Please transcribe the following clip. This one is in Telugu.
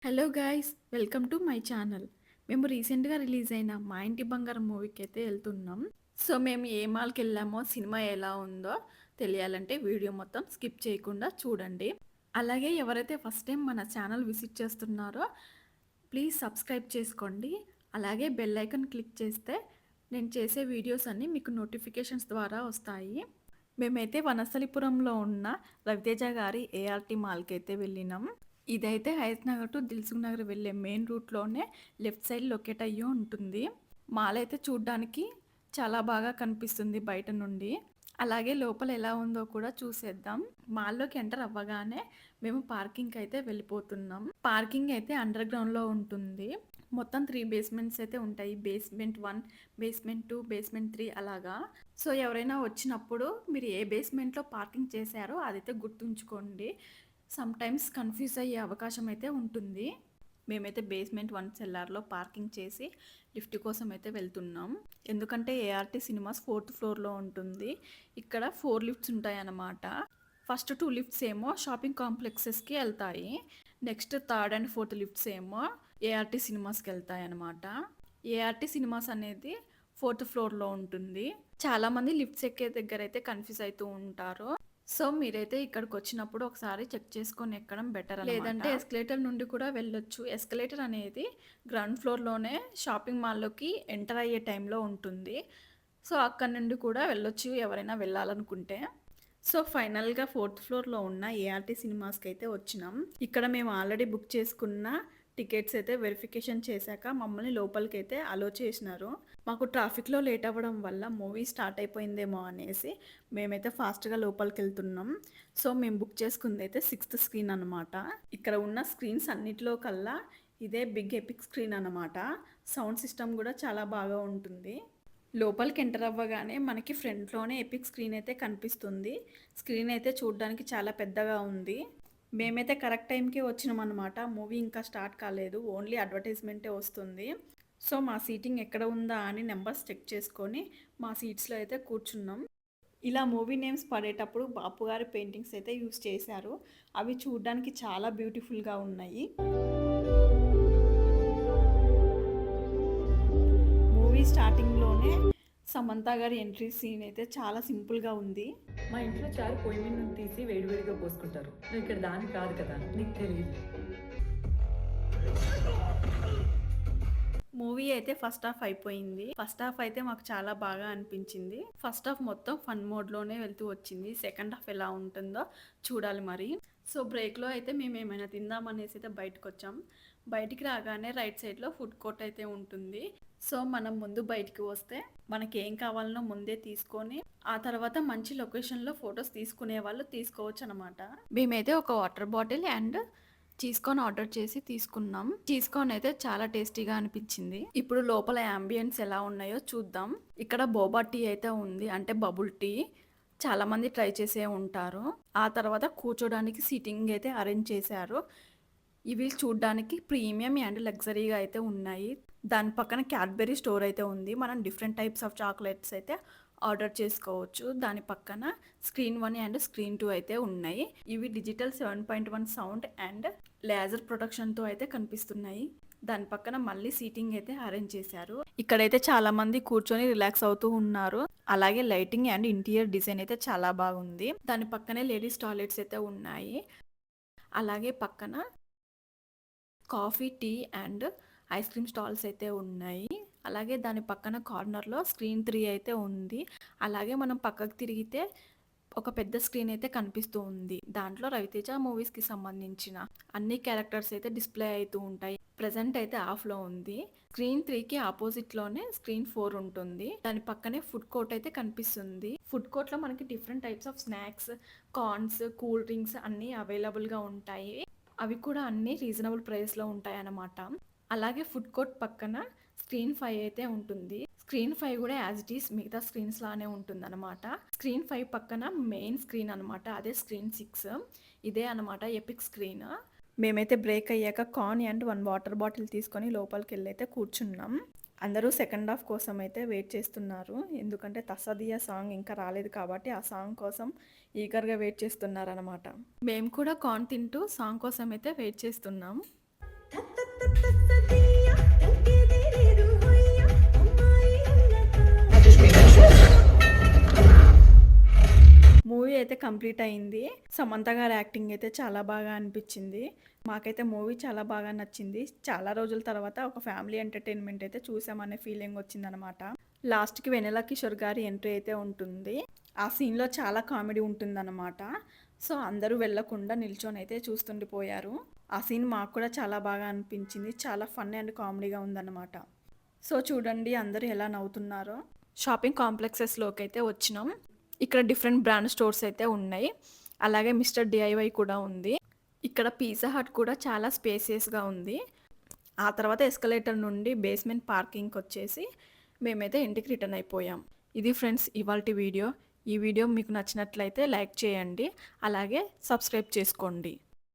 Hello guys, welcome to my channel. మేము రీసెంట్గా రిలీజ్ అయిన మా ఇంటి బంగారం మూవీకి అయితే వెళ్తున్నాం. సో మేము ఏ మాల్కి వెళ్ళామో, సినిమా ఎలా ఉందో తెలియాలంటే వీడియో మొత్తం స్కిప్ చేయకుండా చూడండి. అలాగే ఎవరైతే ఫస్ట్ టైం మన ఛానల్ విజిట్ చేస్తున్నారో ప్లీజ్ సబ్స్క్రైబ్ చేసుకోండి. అలాగే బెల్ ఐకాన్ క్లిక్ చేస్తే నేను చేసే వీడియోస్ అన్నీ మీకు నోటిఫికేషన్స్ ద్వారా వస్తాయి. మేమైతే వనస్థలిపురంలో ఉన్న రవితేజ గారి ఏఆర్టీ మాల్కి అయితే వెళ్ళినాం. ఇదైతే హయత్ నగర్ టు దిల్సుఖ్ నగర్ వెళ్ళే మెయిన్ రూట్లోనే లెఫ్ట్ సైడ్ లొకేట్ అయ్యి ఉంటుంది. మాల్ అయితే చూడ్డానికి చాలా బాగా కనిపిస్తుంది బయట నుండి. అలాగే లోపల ఎలా ఉందో కూడా చూసేద్దాం. మాల్లోకి ఎంటర్ అవ్వగానే మేము పార్కింగ్కి అయితే వెళ్ళిపోతున్నాం. పార్కింగ్ అయితే అండర్ గ్రౌండ్లో ఉంటుంది. మొత్తం 3 బేస్మెంట్స్ అయితే ఉంటాయి. బేస్మెంట్ 1, బేస్మెంట్ 2, బేస్మెంట్ 3 అలాగా. సో ఎవరైనా వచ్చినప్పుడు మీరు ఏ బేస్మెంట్లో పార్కింగ్ చేశారో అదైతే గుర్తుంచుకోండి. సమ్ టైమ్స్ కన్ఫ్యూజ్ అయ్యే అవకాశం అయితే ఉంటుంది. మేమైతే బేస్మెంట్ 1 సెల్లార్లో పార్కింగ్ చేసి లిఫ్ట్ కోసం అయితే వెళ్తున్నాం. ఎందుకంటే ఏఆర్టీ సినిమాస్ 4th ఫ్లోర్లో ఉంటుంది. ఇక్కడ 4 లిఫ్ట్స్ ఉంటాయి అన్నమాట. ఫస్ట్ 2 లిఫ్ట్స్ ఏమో షాపింగ్ కాంప్లెక్సెస్కి వెళ్తాయి. Next 3rd and 4th lifts ఏమో ఏఆర్టీ సినిమాస్కి వెళ్తాయి అన్నమాట. ఏఆర్టీ సినిమాస్ అనేది 4th ఫ్లోర్లో ఉంటుంది. చాలామంది లిఫ్ట్స్ ఎక్కే దగ్గర అయితే కన్ఫ్యూజ్ అవుతూ ఉంటారు. సో మీరైతే ఇక్కడికి వచ్చినప్పుడు ఒకసారి చెక్ చేసుకొని ఎక్కడం బెటర్. లేదంటే ఎస్కలేటర్ నుండి కూడా వెళ్ళొచ్చు. ఎస్కలేటర్ అనేది గ్రౌండ్ ఫ్లోర్లోనే షాపింగ్ మాల్లోకి ఎంటర్ అయ్యే టైంలో ఉంటుంది. సో అక్కడ నుండి కూడా వెళ్ళొచ్చు ఎవరైనా వెళ్ళాలనుకుంటే. సో ఫైనల్గా 4th ఫ్లోర్లో ఉన్న ఏఆర్టీ సినిమాస్కి అయితే వచ్చినాం. ఇక్కడ మేము ఆల్రెడీ బుక్ చేసుకున్న టికెట్స్ అయితే వెరిఫికేషన్ చేశాక మమ్మల్ని లోపలికి అయితే అలో చేసినారు. మాకు ట్రాఫిక్లో లేట్ అవ్వడం వల్ల మూవీ స్టార్ట్ అయిపోయిందేమో అనేసి మేమైతే ఫాస్ట్గా లోపలికి వెళ్తున్నాం. సో మేము బుక్ చేసుకుంది అయితే 6th స్క్రీన్ అనమాట. ఇక్కడ ఉన్న స్క్రీన్స్ అన్నిటిలో కల్లా ఇదే బిగ్ ఎపిక్ స్క్రీన్ అనమాట. సౌండ్ సిస్టమ్ కూడా చాలా బాగా ఉంటుంది. లోపలికి ఎంటర్ అవ్వగానే మనకి ఫ్రంట్లోనే ఎపిక్ స్క్రీన్ అయితే కనిపిస్తుంది. స్క్రీన్ అయితే చూడడానికి చాలా పెద్దగా ఉంది. మేమైతే కరెక్ట్ టైంకి వచ్చినాం అనమాట. మూవీ ఇంకా స్టార్ట్ కాలేదు, ఓన్లీ అడ్వర్టైజ్మెంటే వస్తుంది. సో మా సీటింగ్ ఎక్కడ ఉందా అని నెంబర్స్ చెక్ చేసుకొని మా సీట్స్లో అయితే కూర్చున్నాం. ఇలా మూవీ నేమ్స్ పడేటప్పుడు బాపు గారి పెయింటింగ్స్ అయితే యూస్ చేశారు. అవి చూడడానికి చాలా బ్యూటిఫుల్గా ఉన్నాయి. మూవీ స్టార్టింగ్లోనే సమంత గారి ఎంట్రీ సీన్ అయితే చాలా సింపుల్గా ఉంది. మా ఇంట్లో చారు పొయ్యి మీద నుండి తీసి వేడివేడిగా పోసుకుంటారు. నువ్వు ఇక్కడ దాని కాదు కదా, నీకు తెలియదు. మూవీ అయితే ఫస్ట్ హాఫ్ అయిపోయింది. ఫస్ట్ హాఫ్ అయితే మాకు చాలా బాగా అనిపించింది. ఫస్ట్ హాఫ్ మొత్తం ఫన్ మోడ్లోనే వెళ్తూ వచ్చింది. సెకండ్ హాఫ్ ఎలా ఉంటుందో చూడాలి మరి. సో బ్రేక్లో అయితే మేము ఏమైనా తిందామనేసి అయితే బయటకు వచ్చాం. బయటికి రాగానే రైట్ సైడ్లో ఫుడ్ కోర్ట్ అయితే ఉంటుంది. సో మనం ముందు బయటికి వస్తే మనకి ఏం కావాలనో ముందే తీసుకొని ఆ తర్వాత మంచి లొకేషన్లో ఫొటోస్ తీసుకునే వాళ్ళు తీసుకోవచ్చు అనమాట. మేమైతే ఒక water bottle and cheese order చేసి తీసుకున్నాం. చీజ్ అయితే చాలా టేస్టీగా అనిపించింది. ఇప్పుడు లోపల యాంబియన్స్ ఎలా ఉన్నాయో చూద్దాం. ఇక్కడ బోబా టీ అయితే ఉంది, అంటే బబుల్ టీ. చాలా మంది ట్రై చేసే ఉంటారు. ఆ తర్వాత కూర్చోడానికి సీటింగ్ అయితే అరేంజ్ చేశారు. ఇవి చూడడానికి ప్రీమియం అండ్ లగ్జరీగా అయితే ఉన్నాయి. దాని పక్కన క్యాడ్బెరీ స్టోర్ అయితే ఉంది. మనం డిఫరెంట్ టైప్స్ ఆఫ్ చాక్లెట్స్ అయితే ఆర్డర్ చేసుకోవచ్చు. దాని పక్కన స్క్రీన్ 1 అండ్ స్క్రీన్ 2 అయితే ఉన్నాయి. ఇవి డిజిటల్ 7.1 సౌండ్ అండ్ లేజర్ ప్రొటెక్షన్తో అయితే కనిపిస్తున్నాయి. దాని పక్కన మళ్ళీ సీటింగ్ అయితే అరేంజ్ చేశారు. ఇక్కడైతే చాలా మంది కూర్చొని రిలాక్స్ అవుతూ ఉన్నారు. అలాగే లైటింగ్ అండ్ ఇంటీరియర్ డిజైన్ అయితే చాలా బాగుంది. దాని పక్కనే లేడీస్ టాయిలెట్స్ అయితే ఉన్నాయి. అలాగే పక్కన coffee, tea and ice cream stalls అయితే ఉన్నాయి. అలాగే దాని పక్కన కార్నర్లో స్క్రీన్ 3 అయితే ఉంది. అలాగే మనం పక్కకు తిరిగితే ఒక పెద్ద స్క్రీన్ అయితే కనిపిస్తూ ఉంది. దాంట్లో రవితేజ మూవీస్కి సంబంధించిన అన్ని క్యారెక్టర్స్ అయితే డిస్ప్లే అవుతూ ఉంటాయి. ప్రజెంట్ అయితే ఆఫ్లో ఉంది. స్క్రీన్ 3కి ఆపోజిట్లోనే స్క్రీన్ 4 ఉంటుంది. దాని పక్కనే ఫుడ్ కోర్ట్ అయితే కనిపిస్తుంది. ఫుడ్ కోర్ట్లో మనకి different types of snacks, corns, cool drinks అన్నీ అవైలబుల్గా ఉంటాయి. అవి కూడా అన్నీ రీజనబుల్ ప్రైస్లో ఉంటాయి అన్నమాట. అలాగే ఫుడ్ కోర్ట్ పక్కన స్క్రీన్ 5 అయితే ఉంటుంది. స్క్రీన్ 5 కూడా యాజ్ ఇట్ ఈస్ మిగతా స్క్రీన్స్ లానే ఉంటుంది అనమాట. స్క్రీన్ 5 పక్కన మెయిన్ స్క్రీన్ అనమాట, అదే స్క్రీన్ 6. ఇదే అనమాట ఎపిక్ స్క్రీన్. మేమైతే బ్రేక్ అయ్యాక కార్న్ అండ్ 1 వాటర్ బాటిల్ తీసుకొని లోపలికి వెళ్ళి అయితే కూర్చున్నాం. అందరూ సెకండ్ హాఫ్ కోసం అయితే వెయిట్ చేస్తున్నారు. ఎందుకంటే తస్సదియా సాంగ్ ఇంకా రాలేదు కాబట్టి ఆ సాంగ్ కోసం ఈగర్గా వెయిట్ చేస్తున్నారనమాట. మేము కూడా కార్న్ తింటూ సాంగ్ కోసం అయితే వెయిట్ చేస్తున్నాం. అయితే కంప్లీట్ అయింది. సమంత గారి యాక్టింగ్ అయితే చాలా బాగా అనిపించింది. మాకైతే మూవీ చాలా బాగా నచ్చింది. చాలా రోజుల తర్వాత ఒక ఫ్యామిలీ ఎంటర్టైన్మెంట్ అయితే చూసామనే ఫీలింగ్ వచ్చిందనమాట. లాస్ట్కి వెన్నెల కిషోర్ గారి ఎంట్రీ అయితే ఉంటుంది. ఆ సీన్లో చాలా కామెడీ ఉంటుందన్నమాట. సో అందరూ వెళ్ళకుండా నిల్చొని అయితే చూస్తుండిపోయారు. ఆ సీన్ మాకు కూడా చాలా బాగా అనిపించింది. చాలా ఫన్ అండ్ కామెడీగా ఉందన్నమాట. సో చూడండి అందరూ ఎలా నవ్వుతున్నారో. షాపింగ్ కాంప్లెక్సెస్లోకి అయితే వచ్చినాం. ఇక్కడ డిఫరెంట్ బ్రాండ్ స్టోర్స్ అయితే ఉన్నాయి. అలాగే మిస్టర్ డిఐవై కూడా ఉంది. ఇక్కడ పిజ్జా హట్ కూడా చాలా స్పేసియస్గా ఉంది. ఆ తర్వాత ఎస్కలేటర్ నుండి బేస్మెంట్ పార్కింగ్కి వచ్చేసి మేమైతే ఇంటికి రిటర్న్ అయిపోయాం. ఇది ఫ్రెండ్స్ ఇవాల్టి వీడియో. ఈ వీడియో మీకు నచ్చినట్లయితే లైక్ చేయండి. అలాగే సబ్స్క్రైబ్ చేసుకోండి.